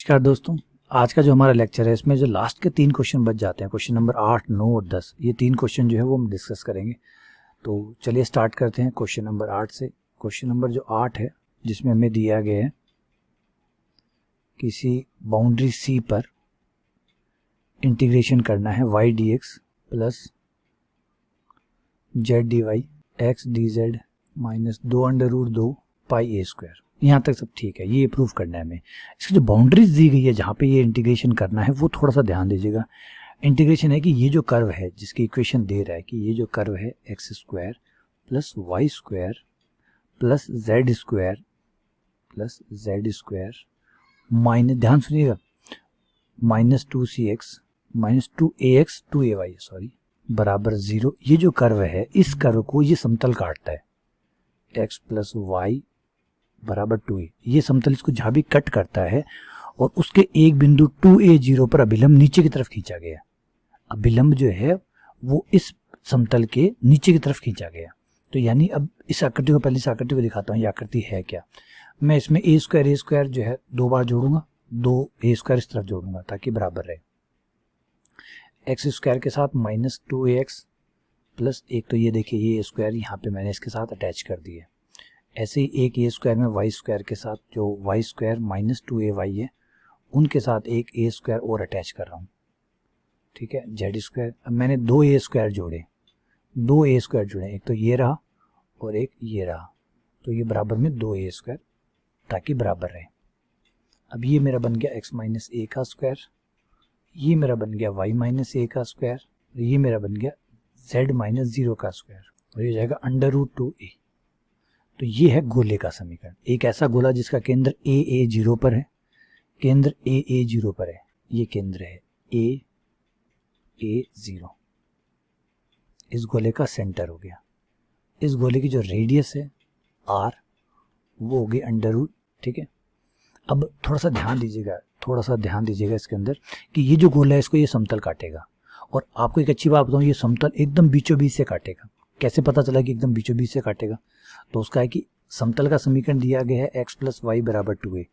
नमस्कार दोस्तों, आज का जो हमारा लेक्चर है इसमें जो लास्ट के 3 क्वेश्चन बच जाते हैं, क्वेश्चन नंबर 8, 9 और 10, ये 3 क्वेश्चन जो है वो हम डिस्कस करेंगे। तो चलिए स्टार्ट करते हैं क्वेश्चन नंबर 8 से। क्वेश्चन नंबर जो 8 है जिसमें हमें दिया गया है किसी बाउंड्री सी पर इंटीग्रेशन करना है y dx plus z dy x dz minus 2√2 pi a square. यहाँ तक सब ठीक है, ये प्रूफ करना है हमें। इसकी जो बाउंड्रीज दी गई है जहाँ पे ये इंटीग्रेशन करना है वो थोड़ा सा ध्यान दीजिएगा। इंटीग्रेशन है कि ये जो कर्व है जिसकी इक्वेशन दे रहा है कि ये जो कर्व है X square plus Y square plus Z square minus, ध्यान सुनिएगा, minus 2cx minus 2ax 2ay sorry बराबर 0। ये जो कर्व है इस कर्व को ये समतल काटता है, x प्लस वाई बराबर 2a। ये समतल इसको जहाँ भी कट करता है और उसके एक बिंदु 2a0 पर अभिलंब नीचे की तरफ खींचा गया। अभिलंब जो है वो इस समतल के नीचे की तरफ खींचा गया। तो यानी अब इस आकृति को, पहले इस आकृति को दिखाता हूँ ये आकृति है क्या। मैं इसमें a स्क्वायर जो है 2 बार जोड़ूंगा, 2a स्क्वायर इस तरफ जोड़ूंगा ताकि बराबर रहे। एक्स स्क्वायर के साथ माइनस 2ax प्लस एक, तो ये देखिए ये स्क्वायर यहाँ पे मैंने इसके साथ अटैच कर दिया। ऐसे ही एक ए स्क्वायर में वाई स्क्वायर के साथ जो वाई स्क्वायर माइनस 2ay है उनके साथ एक ए स्क्वायर और अटैच कर रहा हूँ, ठीक है, जेड स्क्वायर। अब मैंने 2a स्क्वायर जोड़े, 2a स्क्वायर जुड़े, एक तो ये रहा और एक ये रहा, तो ये बराबर में 2a स्क्वायर ताकि बराबर रहे। अब ये मेरा बन गया x माइनस a का स्क्वायर, ये मेरा बन गया y माइनस a का स्क्वायर, ये मेरा बन गया z माइनस 0 का स्क्वायर और ये जाएगा √2a। तो ये है गोले का समीकरण। एक ऐसा गोला जिसका केंद्र a0 पर है, केंद्र a0 पर है, ये केंद्र है a0। इस गोले का सेंटर हो गया। इस गोले की जो रेडियस है r वो हो गई √, ठीक है। अब थोड़ा सा ध्यान दीजिएगा इसके अंदर कि ये जो गोला है इसको ये समतल काटेगा। और आपको एक अच्छी बात बताऊं, ये समतल एकदम बीचों बीच से काटेगा। कैसे पता चला कि एकदम बीचों बीच से काटेगा? तो उसका है कि समतल का समीकरण दिया गया है x प्लस वाई बराबर 2a।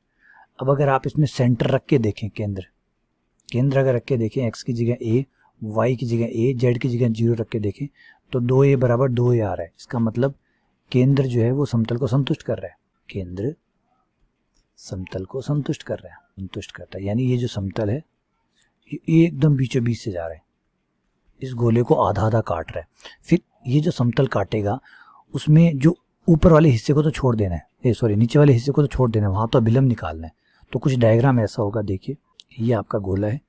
अब अगर आप इसमें सेंटर रख के देखें, केंद्र अगर रख के देखें, x की जगह a, y की जगह a, z की जगह 0 रख के देखें तो 2a बराबर 2a आ रहा है। इसका मतलब केंद्र जो है वो समतल को संतुष्ट कर रहा है, केंद्र समतल को संतुष्ट करता है। यानी ये जो समतल है ये एकदम बीचों बीच से जा रहा है, इस गोले को आधा आधा काट रहा है। फिर ये जो समतल काटेगा उसमें जो ऊपर वाले हिस्से को तो छोड़ देना है, नीचे वाले हिस्से को तो छोड़ देना है, वहां तो अभिलंब निकालना है। तो कुछ डायग्राम ऐसा होगा, देखिए ये आपका गोला है,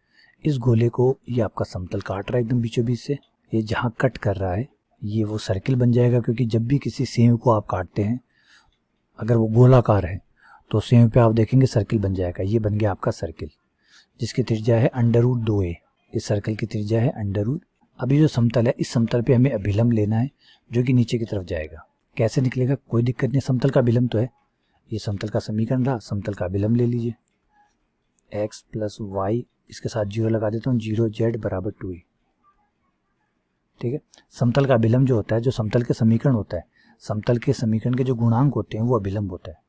इस गोले को ये आपका समतल काट रहा है एकदम बीचों बीच से। ये जहाँ कट कर रहा है ये वो सर्किल बन जाएगा, क्योंकि जब भी किसी सेव को आप काटते हैं अगर वो गोलाकार है तो सेव पे आप देखेंगे सर्किल बन जाएगा। ये बन गया आपका सर्किल जिसकी त्रिज्या है √2a। इस सर्कल की त्रिज्या है √। अभी जो समतल है इस समतल पे हमें अभिलंब लेना है जो कि नीचे की तरफ जाएगा। कैसे निकलेगा? कोई दिक्कत नहीं, समतल का अभिलंब तो है। ये समतल का समीकरण रहा, समतल का अभिलंब ले लीजिए, x प्लस वाई, इसके साथ 0 लगा देता हूँ, 0z बराबर 2a, ठीक है। समतल का अभिलंब जो होता है, जो समतल के समीकरण होता है, समतल के समीकरण के जो गुणांक होते हैं वो अभिलंब होता है।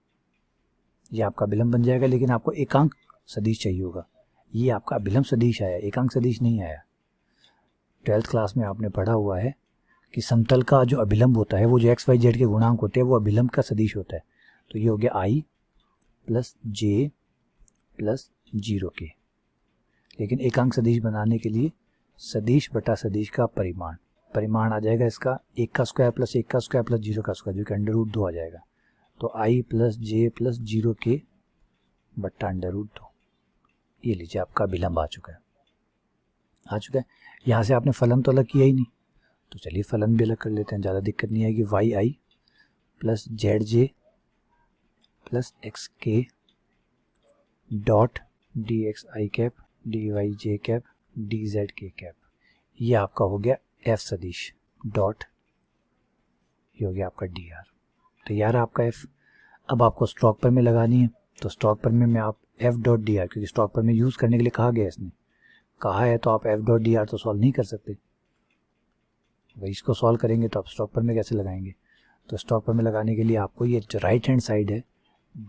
ये आपका अभिलंब बन जाएगा, लेकिन आपको एकांक सदिश चाहिए होगा। ये आपका अभिलंब सदिश आया, एकांक सदिश नहीं आया। 12th क्लास में आपने पढ़ा हुआ है कि समतल का जो अभिलंब होता है वो जो x y z के गुणांक होते हैं वो अभिलंब का सदिश होता है। तो ये हो गया i plus j plus 0k। लेकिन एकांक सदिश बनाने के लिए सदिश बटा सदिश का परिमाण आ जाएगा इसका 1 का स्क्वायर प्लस 1 का स्क्वायर प्लस 0 का स्क्वायर, जो कि √2 आ जाएगा। तो i plus j plus 0k बट्टा √2। ये लीजिए आपका अभिलंब आ चुका है। यहाँ से आपने फलन तो अलग किया ही नहीं, तो चलिए फलन भी अलग कर लेते हैं, ज़्यादा दिक्कत नहीं आएगी। yi plus zj plus xk dot dxi cap dyj cap dzk cap, ये आपका हो गया f सदिश डॉट, ये हो गया आपका dr। तैयार है आपका f। अब आपको स्ट्रोक पर में लगानी है, तो स्ट्रोक पर में आप f डॉट dr, क्योंकि स्ट्रोक पर में यूज़ करने के लिए कहा गया, इसने कहा है, तो आप f डॉट dr तो सॉल्व नहीं कर सकते। अगर इसको सॉल्व करेंगे तो आप स्ट्रोक पर में कैसे लगाएंगे? तो स्ट्रोक पर में लगाने के लिए आपको ये जो राइट हैंड साइड है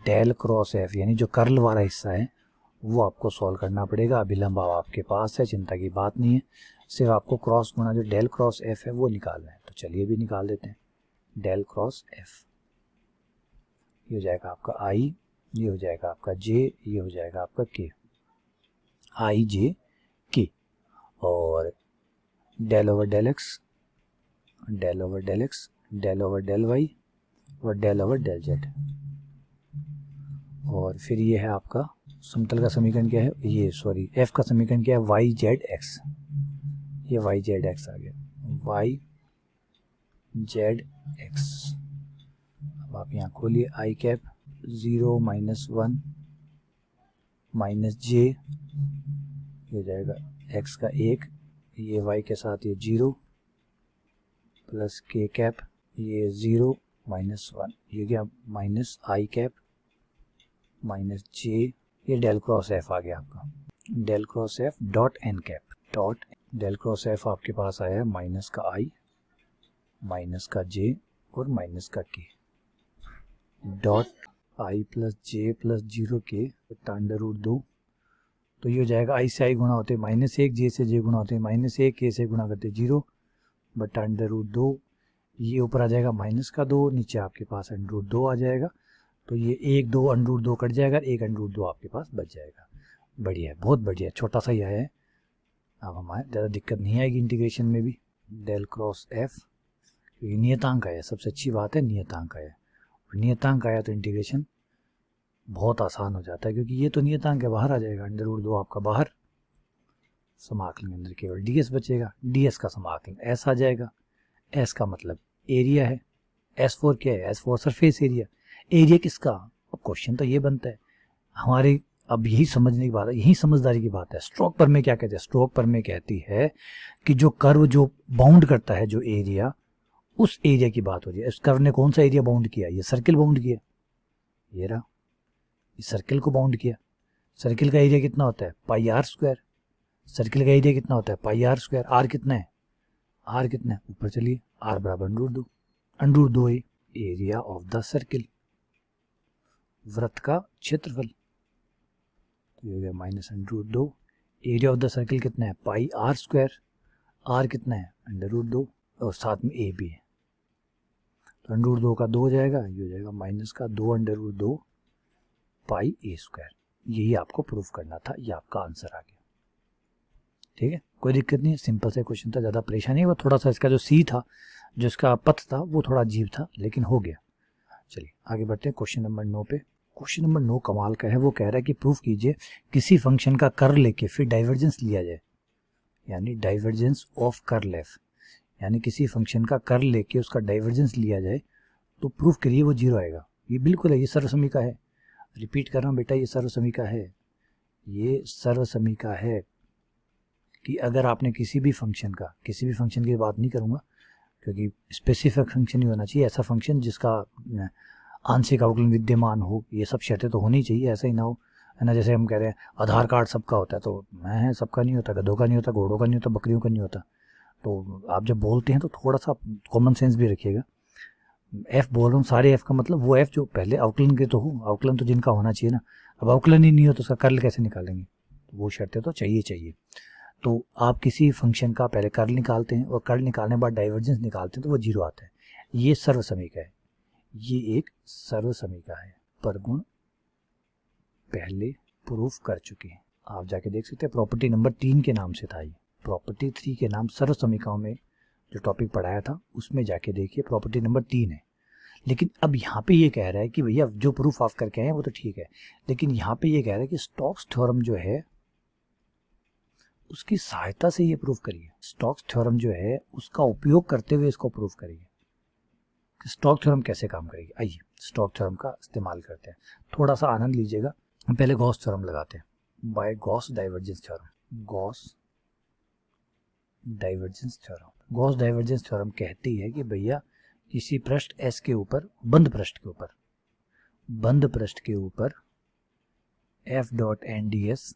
डेल क्रॉस f, यानी जो कर्ल वाला हिस्सा है वो आपको सॉल्व करना पड़ेगा। अभिलंब आपके पास है, चिंता की बात नहीं है, सिर्फ आपको क्रॉस गुणा जो डेल क्रॉस एफ है वो निकालना है। तो चलिए भी निकाल देते हैं। डेल क्रॉस एफ, ये हो जाएगा आपका आई, ये हो जाएगा आपका जे, ये हो जाएगा आपका के, आई जे के, और del over del X, del over del X, del over del Y और डेल ओवर डेल जेड। और फिर ये है आपका समतल का समीकरण क्या है, ये सॉरी एफ का समीकरण क्या है, वाई जेड एक्स, ये वाई जेड एक्स आ गया, वाई जेड एक्स। अब आप यहाँ खोलिए, आई कैप 0 -1 माइनस जे, ये हो जाएगा एक्स का 1, ये वाई के साथ ये 0 प्लस के कैप, ये 0 -1, ये क्या minus I cap minus J, ये डेल क्रॉस एफ आ गया आपका, del cross F dot N cap, dot del cross F आपके पास आया है माइनस का आई, माइनस का जे और माइनस का के, dot I plus J plus 0 के अंडर रूट 2। तो ये हो जाएगा आई से आई गुणा होते -1, जे से जे गुणा होते -1, के से गुणा करते 0 बटा अंडर रूट 2। ये ऊपर आ जाएगा माइनस का 2, नीचे आपके पास अंडर रूट 2 आ जाएगा। तो ये 1 2 अंडर रूट 2 कट जाएगा, 1 अंडर रूट 2 आपके पास बच जाएगा। बढ़िया है, बहुत बढ़िया, छोटा सा ही आया है। अब हमारे ज़्यादा दिक्कत नहीं आएगी इंटीग्रेशन में भी। डेल क्रॉस एफ, क्योंकि नियतांक आया, सबसे अच्छी बात है नियतांक आया, और नियतांक आया तो इंटीग्रेशन बहुत आसान हो जाता है, क्योंकि ये तो नियतांक है, बाहर आ जाएगा, अंडर रूट 2 आपका बाहर, समाकलन के अंदर केवल ds बचेगा, ds का समाकलन s आ जाएगा। s का मतलब एरिया है, S4 क्या है, S4 सरफेस एरिया, एरिया किसका। अब क्वेश्चन तो ये बनता है हमारे, अब यही समझने की बात है, यही समझदारी की बात है। स्ट्रोक पर में क्या कहते हैं, स्ट्रोक पर में कहती है कि जो कर्व जो बाउंड करता है जो एरिया, उस एरिया की बात हो रही है। इस कर्व ने कौन सा एरिया बाउंड किया, ये सर्किल बाउंड किया, ये रहा, इस सर्किल को बाउंड किया। सर्किल का एरिया कितना होता है, पाई आर स्क्वायर, सर्किल का एरिया कितना होता है, पाई आर स्क्वायर। आर कितना है, आर कितना है, ऊपर चलिए, आर बराबर under root 2 area of the circle, वृत्त का क्षेत्रफल। तो ये हो गया minus under root 2, area of the circle कितना है, पाई आर स्क्वायर, आर कितना है, अंडर रूट 2, और साथ में ए भी है। तो अंडर रूट 2 का 2 हो जाएगा, ये हो जाएगा माइनस का 2 अंडर रूट 2 पाई ए स्क्वायर। यही आपको प्रूफ करना था, ये आपका आंसर आ गया। ठीक है, कोई दिक्कत नहीं है, सिंपल से क्वेश्चन था, ज़्यादा परेशानी है। वो थोड़ा सा इसका जो सी था, जो इसका पथ था, वो थोड़ा अजीब था, लेकिन हो गया। चलिए आगे बढ़ते हैं क्वेश्चन नंबर 9 पे। क्वेश्चन नंबर 9 कमाल का है। वो कह रहा है कि प्रूफ कीजिए किसी फंक्शन का कर्ल लेके फिर डाइवर्जेंस लिया जाए, यानी डाइवर्जेंस ऑफ कर्ल एफ, यानी किसी फंक्शन का कर्ल लेके उसका डाइवर्जेंस लिया जाए तो प्रूफ करिए वो 0 आएगा। ये बिल्कुल है, ये सर्वसमीका है। रिपीट कर रहा हूँ बेटा, ये सर्वसमीका है, ये सर्वसमीका है कि अगर आपने किसी भी फंक्शन की बात नहीं करूँगा, क्योंकि स्पेसिफिक फंक्शन ही होना चाहिए, ऐसा फंक्शन जिसका आंशिक अवकलन विद्यमान हो, ये सब शर्तें तो होनी चाहिए। ऐसा ही ना हो, है ना, जैसे हम कह रहे हैं आधार कार्ड सबका होता है, तो मैं सबका नहीं होता, गधों का नहीं होता, घोड़ों का नहीं होता, बकरियों का नहीं होता। तो आप जब बोलते हैं तो थोड़ा सा कॉमन सेंस भी रखिएगा। एफ बोल रहा हूँ, सारे एफ का मतलब वो एफ जो पहले अवकलन के तो हो, अवकलन तो जिनका होना चाहिए ना। अब अवकलन ही नहीं हो तो उसका कर्ल कैसे निकालेंगे, तो वो शर्तें तो चाहिए। तो आप किसी फंक्शन का पहले कर्ल निकालते हैं और कर्ल निकालने के बाद डाइवर्जेंस निकालते हैं तो वो 0 आता है। ये सर्वसमीका है, ये एक सर्वसमीका है। परगुण पहले प्रूफ कर चुके हैं, आप जाके देख सकते हैं। प्रॉपर्टी नंबर 3 के नाम से था ये, प्रॉपर्टी 3 के नाम सर्वसमीकाओं में जो टॉपिक पढ़ाया था उसमें जाके देखिए, प्रॉपर्टी नंबर 3 है। लेकिन अब यहाँ पे ये कह रहा है कि भैया जो प्रूफ आप करके आए हैं वो तो ठीक है, लेकिन यहाँ पे ये कह रहा है कि स्टोक्स थ्योरम जो है उसकी सहायता से ये प्रूफ करिए। स्टोक्स थ्योरम जो है उसका उपयोग करते हुए इसको प्रूफ करिए। स्टोक्स थ्योरम कैसे काम करेगी, आइए स्टोक्स थ्योरम का इस्तेमाल करते हैं। थोड़ा सा आनंद लीजिएगा। पहले गॉस थ्योरम लगाते हैं, by Gauss divergence theorem. Gauss divergence theorem, Gauss divergence theorem कहती है कि भैया किसी पृष्ठ S के ऊपर, बंद पृष्ठ के ऊपर f dot N D S,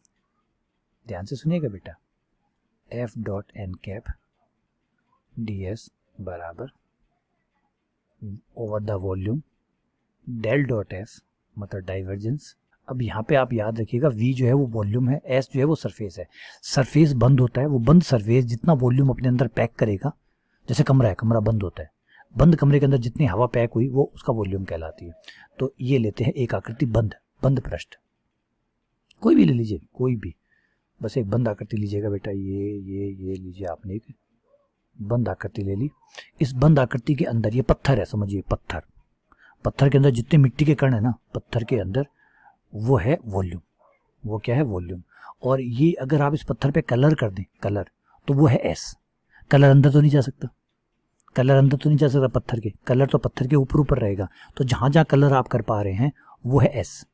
ध्यान से सुनिएगा बेटा, f dot N cap D S बराबर over the volume del dot F, मतलब डाइवर्जेंस अब यहाँ पे आप याद रखिएगा v जो है वो वॉल्यूम है, s जो है वो सरफेस है। सरफेस बंद होता है, वो बंद सरफेस जितना वॉल्यूम अपने अंदर पैक करेगा, जैसे कमरा है, कमरा बंद होता है, बंद कमरे के अंदर जितनी हवा पैक हुई वो उसका वॉल्यूम कहलाती है। तो ये लेते हैं एक आकृति बंद, बंद पृष्ठ, कोई भी ले लीजिए, कोई भी, बस एक बंद आकृति लीजिएगा बेटा। ये लीजिए, आपने एक बंद आकृति ले ली। इस बंद आकृति के अंदर ये पत्थर है, समझिए पत्थर, पत्थर के अंदर जितने मिट्टी के कण है ना, पत्थर के अंदर वो है वॉल्यूम, वो क्या है वॉल्यूम। और ये अगर आप इस पत्थर पे कलर कर दें, कलर, तो वो है एस। कलर अंदर तो नहीं जा सकता, कलर अंदर तो नहीं जा सकता पत्थर के, कलर तो पत्थर के ऊपर ऊपर रहेगा। तो जहां जहां कलर आप कर पा रहे हैं वो है एस,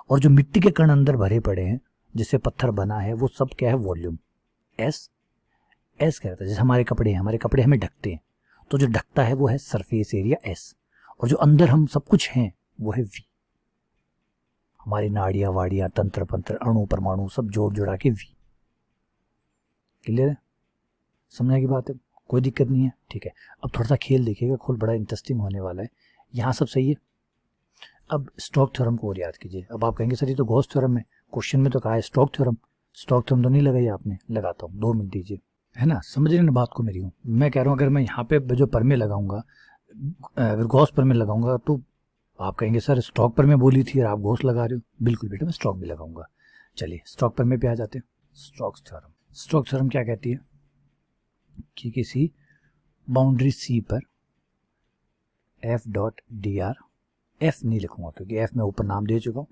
और जो मिट्टी के कण अंदर भरे पड़े हैं जिससे पत्थर बना है वो सब क्या है वॉल्यूम, एस। एस कहता है जैसे हमारे कपड़े हैं, हमारे कपड़े हमें ढकते हैं, तो जो ढकता है वो है सरफेस एरिया एस, और जो अंदर हम सब कुछ हैं वो है वी। हमारी नाड़ियां वाड़ियां, तंत्र पंत्र, अणु परमाणु सब जोड़ जोड़ा के वी। क्लियर है, समझने की बात है, कोई दिक्कत नहीं है, ठीक है। अब थोड़ा सा खेल देखिएगा, खोल बड़ा इंटरेस्टिंग होने वाला है। यहाँ सब सही है। अब स्टोक थ्योरम को और याद कीजिए। अब आप कहेंगे सर ये तो गॉस थ्योरम है, क्वेश्चन में तो कहा है स्टोक थ्योरम। स्टोक थ्योरम तो नहीं लगाई आपने, लगाता हूँ, 2 मिनट दीजिए, है ना, समझ रहे ना बात को मेरी। हूँ मैं कह रहा हूँ अगर मैं यहाँ पे जो परमे लगाऊंगा, अगर गॉस परमे लगाऊंगा तो आप कहेंगे सर स्टॉक पर मैं बोली थी और आप गॉस लगा रहे हो। बिल्कुल बेटा, मैं स्टॉक भी लगाऊंगा। चलिए स्टॉक परमे पे आ जाते हैं। स्टोक्स थ्योरम, स्टोक्स थ्योरम क्या कहती है कि किसी बाउंड्री सी पर F dot D are, F नहीं लिखूंगा क्योंकि एफ मैं ऊपर नाम दे चुका हूँ,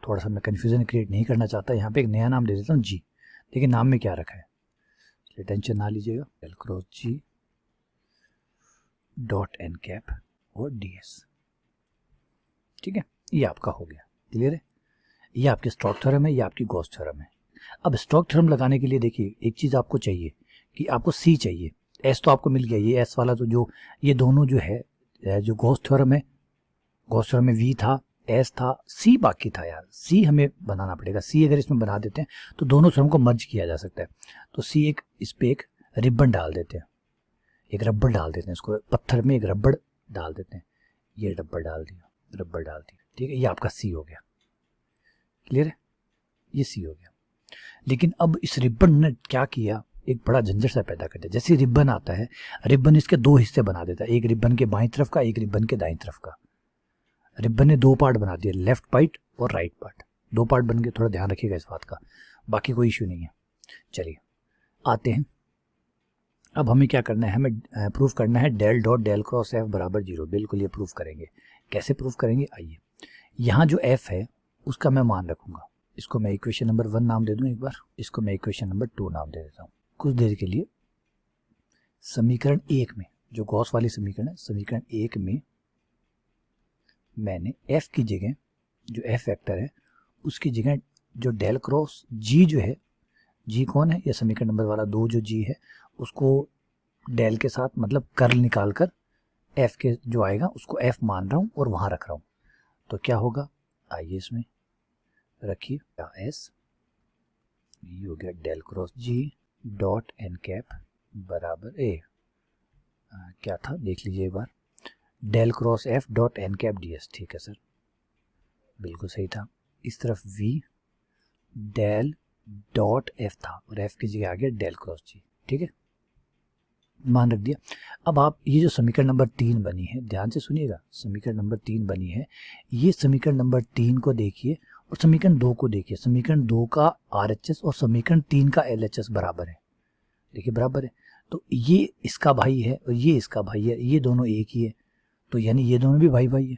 थोड़ा सा मैं कन्फ्यूजन क्रिएट नहीं करना चाहता। यहाँ पे एक नया नाम दे देता हूँ जी, लेकिन नाम में क्या रखा है टेंशन ना लीजिएगा, डेल क्रॉस जी डॉट एन कैप और डी एस, ठीक है। ये आपका हो गया, क्लियर है। ये आपके स्टोक थ्योरम है, ये आपकी गॉस थ्योरम है। अब स्टोक थ्योरम लगाने के लिए देखिए एक चीज़ आपको चाहिए कि आपको सी चाहिए, एस तो आपको मिल गया, ये एस वाला तो जो ये दोनों जो है, जो गॉस थ्योरम है, गॉस थ्योरम में वी था, एस था, सी बाकी था यार, सी हमें बनाना पड़ेगा। सी अगर इसमें बना देते हैं तो दोनों थ्योरम को मर्ज किया जा सकता है। तो सी एक, इस पे एक रिबन डाल देते हैं, एक रबड़ डाल देते हैं, इसको पत्थर में एक रबड़ डाल देते हैं, ये रबड़ डाल दिया, रबड़ डाल दी, ठीक है, ये आपका सी हो गया, क्लियर है, ये सी हो गया। लेकिन अब इस रिबन ने क्या किया, एक बड़ा झंझट सा पैदा कर दिया। जैसे रिबन आता है, रिबन इसके 2 हिस्से बना देता है, एक रिबन के बाईं तरफ का, एक रिबन के दाईं तरफ का। रिबन ने 2 पार्ट बना दिए, लेफ्ट पार्ट और राइट पार्ट, 2 पार्ट बन गए। थोड़ा ध्यान रखिएगा इस बात का, बाकी कोई इश्यू नहीं है। चलिए आते हैं, अब हमें क्या करना है, हमें प्रूफ करना है del dot del cross F बराबर 0। बिल्कुल ये प्रूफ करेंगे। कैसे प्रूफ करेंगे, आइए, यहाँ जो एफ है उसका मैं मान रखूंगा, इसको मैं इक्वेशन नंबर 1 नाम दे दूं एक बार, इसको मैं इक्वेशन नंबर 2 नाम दे देता हूँ। कुछ देर के लिए समीकरण 1 में, जो गॉस वाली समीकरण है, समीकरण 1 में मैंने f की जगह, जो f वेक्टर है उसकी जगह जो डेल क्रॉस g जो है, g कौन है, ये समीकरण नंबर वाला 2 जो g है, उसको डेल के साथ मतलब कर्ल निकाल कर f के जो आएगा उसको f मान रहा हूँ और वहाँ रख रहा हूँ। तो क्या होगा, आइए इसमें रखिए, s ये हो गया del cross g dot N cap बराबर a, क्या था देख लीजिए एक बार, del cross F dot N cap D S, ठीक है सर, बिल्कुल सही था। इस तरफ v डेल डॉट एफ था और एफ की जगह आ गया डेल क्रॉस जी, ठीक है, मान रख दिया। अब आप ये जो समीकरण नंबर 3 बनी है, ध्यान से सुनिएगा, समीकरण नंबर 3 बनी है, ये समीकरण नंबर 3 को देखिए और समीकरण 2 को देखिए। समीकरण 2 का RHS और समीकरण 3 का LHS बराबर है, देखिए बराबर है। तो ये इसका भाई है और ये इसका भाई है, ये दोनों एक ही है, तो यानी ये दोनों भी भाई भाई है,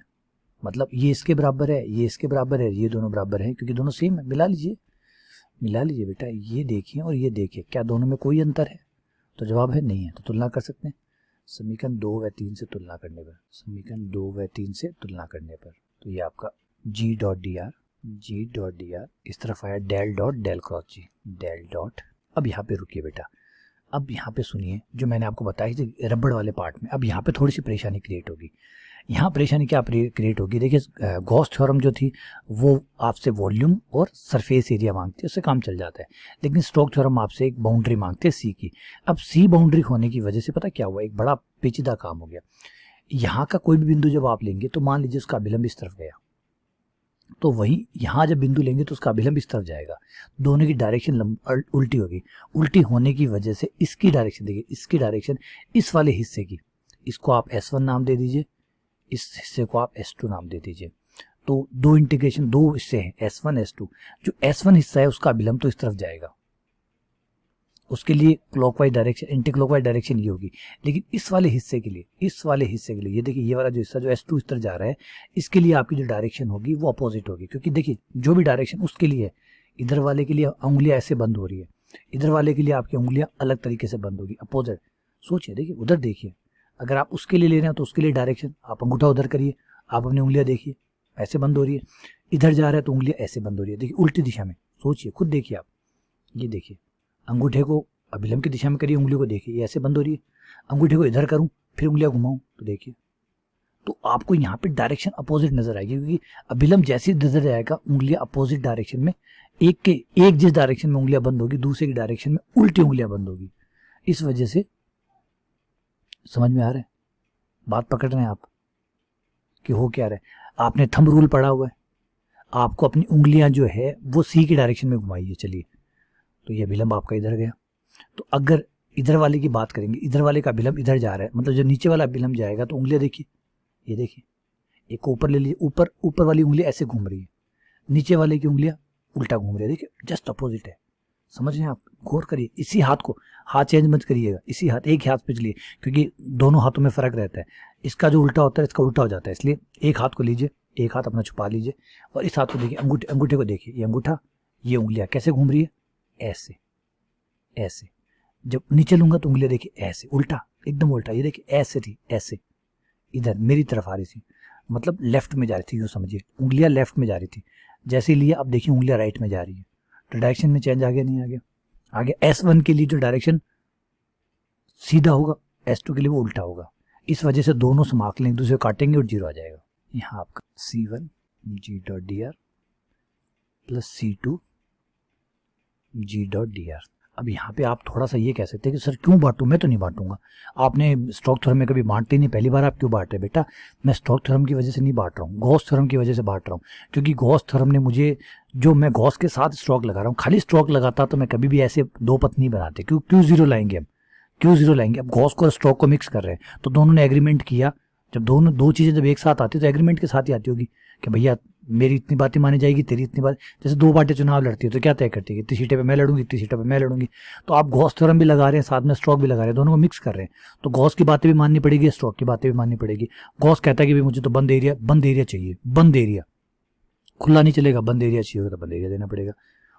मतलब ये इसके बराबर है, ये इसके बराबर है, ये दोनों बराबर है क्योंकि दोनों सेम है। मिला लीजिए, मिला लीजिए बेटा, ये देखिए और ये देखिए, क्या दोनों में कोई अंतर है, तो जवाब है नहीं है। तो तुलना कर सकते हैं समीकरण 2 व 3 से तुलना करने पर, समीकरण 2 व 3 से तुलना करने पर, तो ये आपका g डॉट डी आर इस तरफ आया डेल डॉट डेल क्रॉस जी, डेल डॉट। अब यहाँ पे रुकिए बेटा, अब यहाँ पे सुनिए जो मैंने आपको बताई थी रबड़ वाले पार्ट में, अब यहाँ पे थोड़ी सी परेशानी क्रिएट होगी। यहाँ परेशानी क्या क्रिएट होगी, देखिए गॉस थ्योरम जो थी वो आपसे वॉल्यूम और सरफेस एरिया मांगती है, उससे काम चल जाता है, लेकिन स्टोक थ्योरम आपसे एक बाउंड्री मांगते हैं सी की। अब सी बाउंड्री होने की वजह से पता क्या हुआ, एक बड़ा पेचीदा काम हो गया। यहाँ का कोई भी बिंदु जब आप लेंगे तो मान लीजिए उसका अभिलंब इस तरफ गया, तो वहीं यहाँ जब बिंदु लेंगे तो उसका अभिलंब इस तरफ जाएगा, दोनों की डायरेक्शन उल्टी होगी। उल्टी होने की वजह से इसकी डायरेक्शन देखिए, इसकी डायरेक्शन इस वाले हिस्से की, इसको आप S1 नाम दे दीजिए, इस हिस्से को आप S2 नाम दे दीजिए। तो दो इंटीग्रेशन, दो हिस्से हैं S1 S2, जो S1 हिस्सा है उसका अभिलंब तो इस तरफ जाएगा, उसके लिए clockwise direction, anti clockwise direction ये होगी। लेकिन इस वाले हिस्से के लिए, इस वाले हिस्से के लिए ये देखिए, ये वाला जो हिस्सा जो S2 इस तरफ जा रहा है, इसके लिए आपकी जो डायरेक्शन होगी वो अपोजिट होगी, क्योंकि देखिए जो भी डायरेक्शन उसके लिए है, इधर वाले के लिए उंगलियां ऐसे बंद हो रही है, इधर वाले के लिए आपकी उंगलियां अलग तरीके से बंद होगी, अपोजिट। सोचिए, देखिए उधर देखिए, अगर आप उसके लिए ले रहे हैं तो उसके लिए डायरेक्शन, आप अंगूठा उधर करिए, आप अपनी उंगलियां देखिए ऐसे बंद हो रही है, इधर जा रहा है तो उंगलियां ऐसे बंद हो रही है, देखिए उल्टी दिशा में। सोचिए, खुद देखिए आप, ये देखिए, अंगूठे को अभिलंब की दिशा में करिए, उंगलियों को देखिए ये ऐसे बंद हो रही है, अंगूठे को इधर करूं फिर उंगलियां घुमाऊं तो देखिए, तो आपको यहाँ पे डायरेक्शन अपोजिट नजर आएगी, क्योंकि अभिलंब जैसे ही नजर जाएगा उंगलियां अपोजिट डायरेक्शन में, एक जिस डायरेक्शन में उंगलियां बंद होगी दूसरे की डायरेक्शन में उल्टी उंगलियां बंद होगी। इस वजह से, समझ में आ रहा है, बात पकड़ रहे हैं आप कि हो क्या रहा है? आपने थंब रूल पढ़ा हुआ है, आपको अपनी उंगलियां जो है वो सी की डायरेक्शन में घुमाइए। चलिए, तो ये अभिलंब आपका इधर गया। तो अगर इधर वाले की बात करेंगे, इधर वाले का अभिलंब इधर जा रहा है, मतलब जो नीचे वाला अभिलंब जाएगा तो उंगलियां देखिए, ये देखिए, एक ऊपर ले लीजिए, ऊपर वाली उंगली ऐसे घूम रही है, नीचे वाले की उंगलियां उल्टा घूम रही है, देखिए जस्ट अपोजिट है। समझ रहे हैं आप? गौर करिए, इसी हाथ को, हाथ चेंज मत करिएगा, इसी हाथ, एक हाथ पे चलिए, क्योंकि दोनों हाथों में फर्क रहता है, इसका जो उल्टा होता है इसका उल्टा हो जाता है, इसलिए एक हाथ को लीजिए, एक हाथ अपना छुपा लीजिए और इस हाथ को देखिए, अंगूठे को देखिए, ये अंगूठा, ये उंगलियां कैसे घूम रही है, ऐसे ऐसे। जब नीचे लूंगा तो उंगलियां देखिए ऐसे, उल्टा, एकदम उल्टा, ये देखिए ऐसे थी, ऐसे इधर मेरी तरफ आ रही थी, मतलब लेफ्ट में जा रही थी, यूँ समझिए उंगलियां लेफ्ट में जा रही थी। जैसे लिए अब देखिए उंगलियां राइट में जा रही है, तो डायरेक्शन में चेंज आ गया, नहीं आ गया? आ गया। S1 के लिए जो डायरेक्शन सीधा होगा, S2 के लिए वो उल्टा होगा। इस वजह से दोनों समाकलन एक दूसरे को काटेंगे और जीरो आ जाएगा। यहाँ आपका C1 G.dr plus C2 G.dr। अब यहाँ पे आप थोड़ा सा ये कह सकते हैं कि सर क्यों बांटूं? मैं तो नहीं बांटूंगा। आपने स्टोक्स थ्योरम में कभी बांटते ही नहीं, पहली बार आप क्यों बांट रहे? बेटा मैं स्टोक्स थ्योरम की वजह से नहीं बांट रहा हूँ, गॉस थ्योरम की वजह से बांट रहा हूँ, क्योंकि गॉस थ्योरम ने मुझे, जो मैं गॉस के साथ स्ट्रोक लगा रहा हूँ, खाली स्ट्रोक लगाता तो मैं कभी भी ऐसे दो पथ नहीं बनाते। क्यों जीरो लाएंगे हम? क्यों जीरो लाएंगे? अब गॉस को स्ट्रोक को मिक्स कर रहे हैं तो दोनों ने एग्रीमेंट किया। जब दोनों दो चीजें जब एक साथ आती है तो एग्रीमेंट के साथ ही आती होगी कि भैया मेरी इतनी बातें मानी जाएगी, तेरी इतनी बात। जैसे दो पार्टी चुनाव लड़ती है तो क्या तय करती है, इतनी सीटें पे मैं लड़ूंगी, इतनी सीटों पे मैं लड़ूंगी। तो आप गॉस थ्योरम भी लगा रहे हैं, साथ में स्ट्रोक भी लगा रहे हैं, दोनों को मिक्स कर रहे हैं, तो गॉस की बातें भी माननी पड़ेगी, स्ट्रोक की बातें भी माननी पड़ेगी। गॉस कहता है कि भाई मुझे तो बंद एरिया चाहिए, बंद एरिया, खुला नहीं चलेगा, बंद एरिया चाहिए, तो बंद एरिया देना पड़ेगा।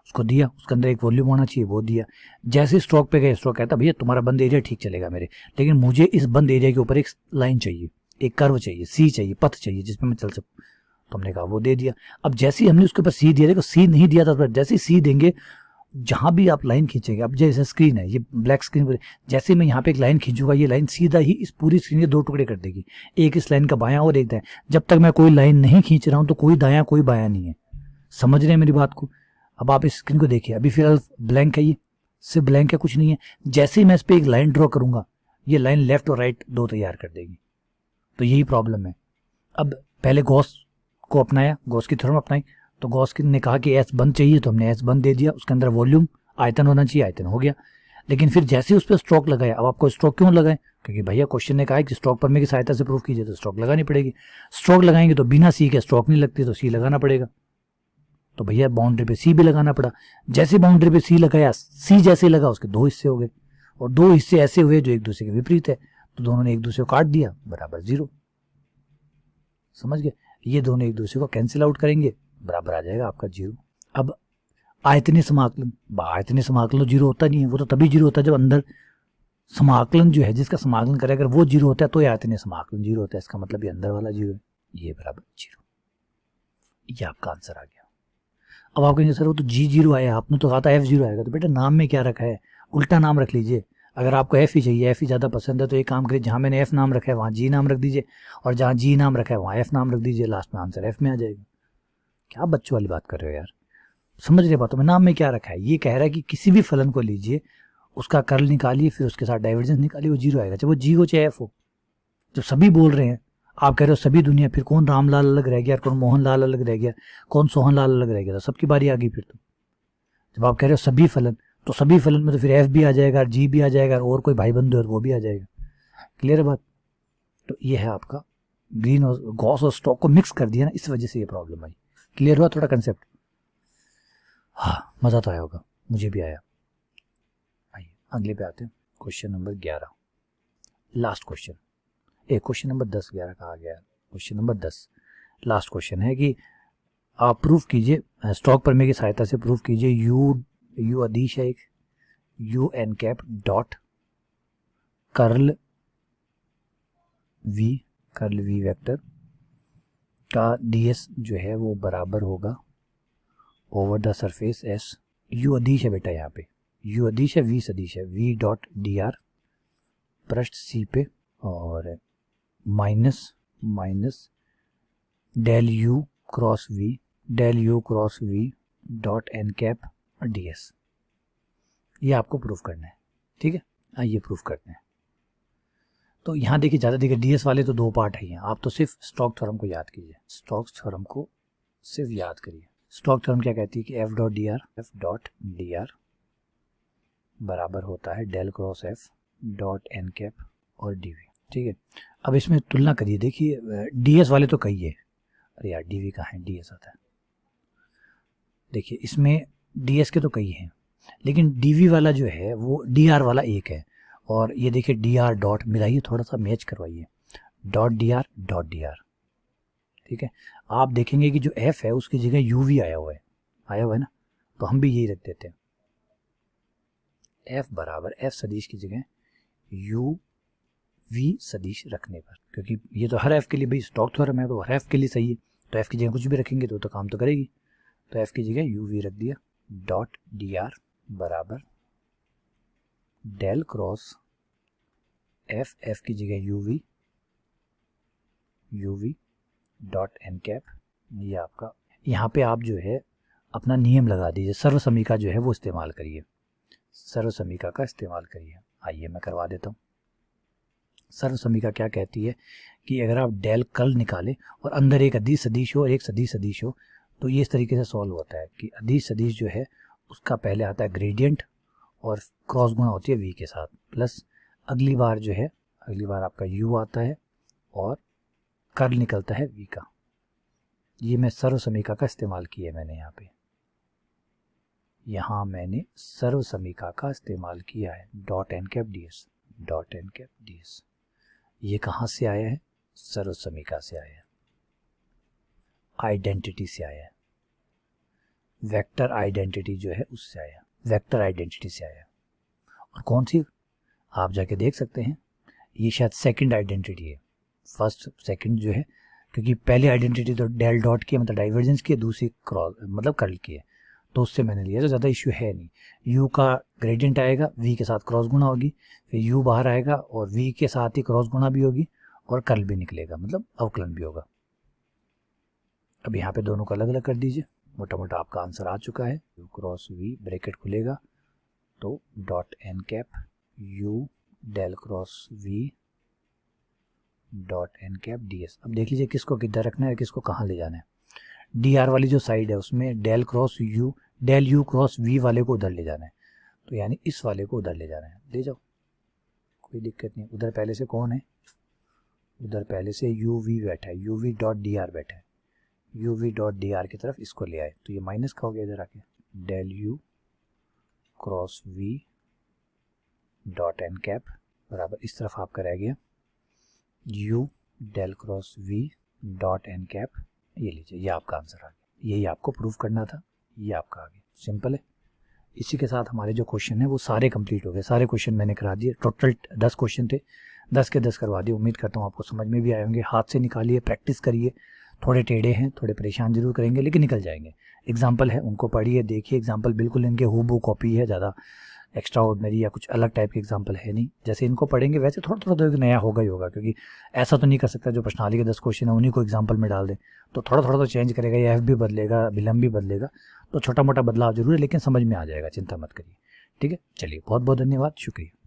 उसको दिया, उसके अंदर एक वॉल्यूम होना चाहिए, वो दिया। जैसे स्ट्रोक पे गए, स्ट्रोक कहता भैया तुम्हारा बंद एरिया ठीक चलेगा मेरे, लेकिन मुझे इस बंद एरिया के ऊपर एक लाइन चाहिए, एक कर्व चाहिए, सी चाहिए, पथ चाहिए जिसमें मैं चल सकूं। तो हमने कहा वो दे दिया। अब जैसे ही हमने उसके ऊपर सी दिया, देखो सी नहीं दिया था, जैसे ही सी देंगे, जहां भी आप लाइन खींचेंगे, अब जैसे स्क्रीन है, ये ब्लैक स्क्रीन, जैसे मैं यहाँ पे एक लाइन खींचूंगा, ये लाइन सीधा ही इस पूरी स्क्रीन के दो टुकड़े कर देगी, एक इस लाइन का बायां और एक दायां। जब तक मैं कोई लाइन नहीं खींच रहा हूं तो कोई दायां कोई बायां नहीं है। समझ रहे हैं मेरी बात को? अब आप इस स्क्रीन को देखिए, अभी फिलहाल ब्लैंक है, ये सिर्फ ब्लैंक है, कुछ नहीं है। जैसे ही मैं इस पर एक लाइन ड्रॉ करूंगा, ये लाइन लेफ्ट और राइट दो तैयार कर देगी। तो यही प्रॉब्लम है। अब पहले गॉस को अपनाया, गॉस की थ्योरम अपनाई, तो गॉस ने कहा कि एस बंद चाहिए, तो हमने एस बंद दे दिया, उसके अंदर वॉल्यूम आयतन होना चाहिए, आयतन हो गया। लेकिन फिर जैसे उस पर स्ट्रोक लगाया, अब आपको स्ट्रोक क्यों लगाए? क्योंकि भैया क्वेश्चन ने कहा है कि स्ट्रोक प्रमेय की सहायता से प्रूफ कीजिए, तो स्ट्रोक लगानी पड़ेगी। स्ट्रोक लगाएंगे तो बिना सी के स्ट्रोक नहीं लगती, तो सी लगाना पड़ेगा। तो भैया बाउंड्री पे सी भी लगाना पड़ा। जैसे बाउंड्री पे सी लगाया, सी जैसे लगा उसके दो हिस्से हो गए, और दो हिस्से ऐसे हुए जो एक दूसरे के विपरीत है, तो दोनों ने एक दूसरे को काट दिया, बराबर जीरो। समझ गए? ये दोनों एक दूसरे को कैंसिल आउट करेंगे, बराबर आ जाएगा आपका जीरो। अब आयतनीय समाकलन, आयतनीय समाकलन तो जीरो होता नहीं है, वो तो तभी जीरो होता है जब अंदर समाकलन जो है, जिसका समाकलन करे, अगर वो जीरो होता है तो आयतनीय समाकलन जीरो होता है। इसका मतलब ये अंदर वाला जीरो है, ये बराबर जीरो। ये आपका आंसर आ गया। अब आप कहेंगे सर वो तो जी जीरो आया, आपने तो कहा था एफ जीरो आएगा। तो बेटा नाम में क्या रखा है, उल्टा नाम रख लीजिए। अगर आपको एफ ही चाहिए, एफ ही ज़्यादा पसंद है, तो एक काम करिए, जहाँ मैंने एफ नाम रखा है वहाँ जी नाम रख दीजिए, और जहाँ जी नाम रखा है वहाँ एफ नाम रख दीजिए, लास्ट में आंसर एफ में आ जाएगा। क्या बच्चों वाली बात कर रहे हो यार? समझ रहे बातों में? नाम में क्या रखा है? ये कह रहा है कि किसी भी फलन को लीजिए, उसका कर्ल निकालिए, फिर उसके साथ डाइवर्जेंस निकालिए, वो जीरो आएगा, चाहे वो जी हो चाहे एफ हो। जब सभी बोल रहे हैं, आप कह रहे हो सभी दुनिया, फिर कौन रामलाल अलग रह गया, कौन मोहनलाल अलग रह गया, कौन सोहनलाल अलग रह गया, तो सबकी बारी आ गई फिर तो। जब आप कह रहे हो सभी फलन, तो सभी फलन में तो फिर एफ भी आ जाएगा, जी भी आ जाएगा, और कोई भाई बंधु है वो भी आ जाएगा। क्लियर है बात? तो ये है आपका ग्रीन और गॉस और स्टोक्स को मिक्स कर दिया ना, इस वजह से ये प्रॉब्लम आई। क्लियर हुआ थोड़ा कंसेप्ट? हाँ, मज़ा तो आया होगा, मुझे भी आया। आइए अगले पे आते हैं, question number 11, last question. Question number 10, 11 कहा गया, क्वेश्चन नंबर 10 लास्ट क्वेश्चन है कि आप प्रूफ कीजिए, स्टॉक प्रमेय की सहायता से प्रूफ कीजिए यू अदिश है एक, U N cap dot curl V vector का डीएस जो है वो बराबर होगा over the surface S. U अदिश है बेटा, यहाँ पे यू अदिश है, वी सदिश है, वी डॉट डी आर पृष्ठ सी पे, और minus del U cross V dot N cap D S. ये आपको प्रूफ करना है, ठीक है? आइए प्रूफ करते हैं। तो यहाँ देखिए ज़्यादा देखिए डीएस वाले तो दो पार्ट है, आप तो सिर्फ स्टोक्स थ्योरम को याद कीजिए, स्टोक्स थ्योरम को सिर्फ याद करिए। स्टोक्स थ्योरम क्या कहती है कि एफ डॉट डी आर बराबर होता है del cross F dot N cap और डी वी, ठीक है? अब इसमें तुलना करिए, देखिए डीएस वाले तो कई है, अरे यार डीवी कहाँ है, डीएस आता है। देखिए इसमें डीएस के तो कई हैं, लेकिन डीवी वाला जो है वो डीआर वाला एक है, और ये देखिए डीआर डॉट मिलाइए, थोड़ा सा मैच करवाइए, डॉट डी आर, ठीक है? आप देखेंगे कि जो एफ है उसकी जगह यूवी आया हुआ है ना, तो हम भी यही रख देते हैं, एफ बराबर एफ सदिश की जगह यू वी सदिश रखने पर, क्योंकि ये तो हर एफ के लिए भाई स्टोक्स थ्योरम है, तो हर एफ के लिए सही है, तो एफ की जगह कुछ भी रखेंगे तो काम तो करेगी। तो एफ की जगह यू वी रख दिया, डॉट डी आर बराबर डेल क्रॉस एफ की जगह U V dot N cap. ये आपका, यहाँ पे आप जो है अपना नियम लगा दीजिए, सर्व समीका जो है वो इस्तेमाल करिए, सर्व समीका का इस्तेमाल करिए। आइए मैं करवा देता हूँ। सर्व समीका क्या कहती है कि अगर आप डेल कर्ल निकालें और अंदर एक अदिश सदिश हो और एक सदिश सदिश हो, तो ये इस तरीके से सॉल्व होता है कि अदिश सदिश जो है उसका पहले आता है ग्रेडियंट और क्रॉस गुणा होती है वी के साथ, प्लस अगली बार आपका यू आता है और कर्ल निकलता है वी का। ये मैं सर्व समीका का इस्तेमाल किया, मैंने सर्व समीका का इस्तेमाल किया है, dot N cap D S. ये कहाँ से आया है? सर्व समीका से आया है, आइडेंटिटी से आया है, वेक्टर आइडेंटिटी जो है उससे आया, वेक्टर आइडेंटिटी से आया। और कौन सी, आप जाके देख सकते हैं, ये शायद सेकंड आइडेंटिटी है, फर्स्ट सेकंड जो है, क्योंकि पहली आइडेंटिटी तो डेल डॉट की मतलब डाइवर्जेंस की है, दूसरी क्रॉस मतलब कर्ल की है, तो उससे मैंने लिया, तो ज़्यादा इश्यू है नहीं। यू का ग्रेडियंट आएगा, वी के साथ क्रॉस गुणा होगी, फिर यू बाहर आएगा और वी के साथ ही क्रॉस गुणा भी होगी और कर्ल भी निकलेगा, मतलब अवकलन भी होगा। अब यहाँ पे दोनों को अलग अलग कर दीजिए, मोटा मोटा आपका आंसर आ चुका है, यू क्रॉस वी ब्रैकेट खुलेगा तो dot N cap U del cross V dot N cap D S. अब देख लीजिए किसको किधर रखना है, किसको कहाँ ले जाना है। डी आर वाली जो साइड है उसमें डेल यू क्रॉस वी वाले को उधर ले जाना है, तो यानी इस वाले को उधर ले जाना है, ले जाओ कोई दिक्कत नहीं। उधर पहले से कौन है, उधर पहले से यू वी बैठा है, you V dot D are बैठा है, you V dot D are की तरफ इसको ले आए, तो ये माइनस का हो गया इधर आके, del U cross V dot N cap बराबर इस तरफ आपका रह गया U del cross V dot N cap. ये लीजिए, ये आपका आंसर आ गया, यही आपको प्रूफ करना था, ये आपका आ गया, सिंपल है। इसी के साथ हमारे जो क्वेश्चन है वो सारे कंप्लीट हो गए, सारे क्वेश्चन मैंने करा दिए, टोटल 10 क्वेश्चन थे, 10 के 10 करवा दिए। उम्मीद करता हूँ आपको समझ में भी आए होंगे। हाथ से निकालिए, प्रैक्टिस करिए, थोड़े टेढ़े हैं, थोड़े परेशान जरूर करेंगे, लेकिन निकल जाएंगे। एग्जाम्पल है उनको पढ़िए, देखिए, एग्जाम्पल बिल्कुल इनके हूबहू कॉपी है, ज़्यादा एक्स्ट्रा ऑर्डिनरी या कुछ अलग टाइप के एग्जाम्पल है नहीं। जैसे इनको पढ़ेंगे वैसे थोड़ा थोड़ा तो नया होगा ही होगा, क्योंकि ऐसा तो नहीं कर सकता जो प्रश्नावली के 10 क्वेश्चन है उन्हीं को एग्जाम्पल में डाल दें, तो थोड़ा थोड़ा तो चेंज करेगा, या एफ भी बदलेगा, विलम्ब भी बदलेगा, तो छोटा मोटा बदलाव जरूर है, लेकिन समझ में आ जाएगा, चिंता मत करिए। ठीक है, चलिए, बहुत बहुत धन्यवाद, शुक्रिया।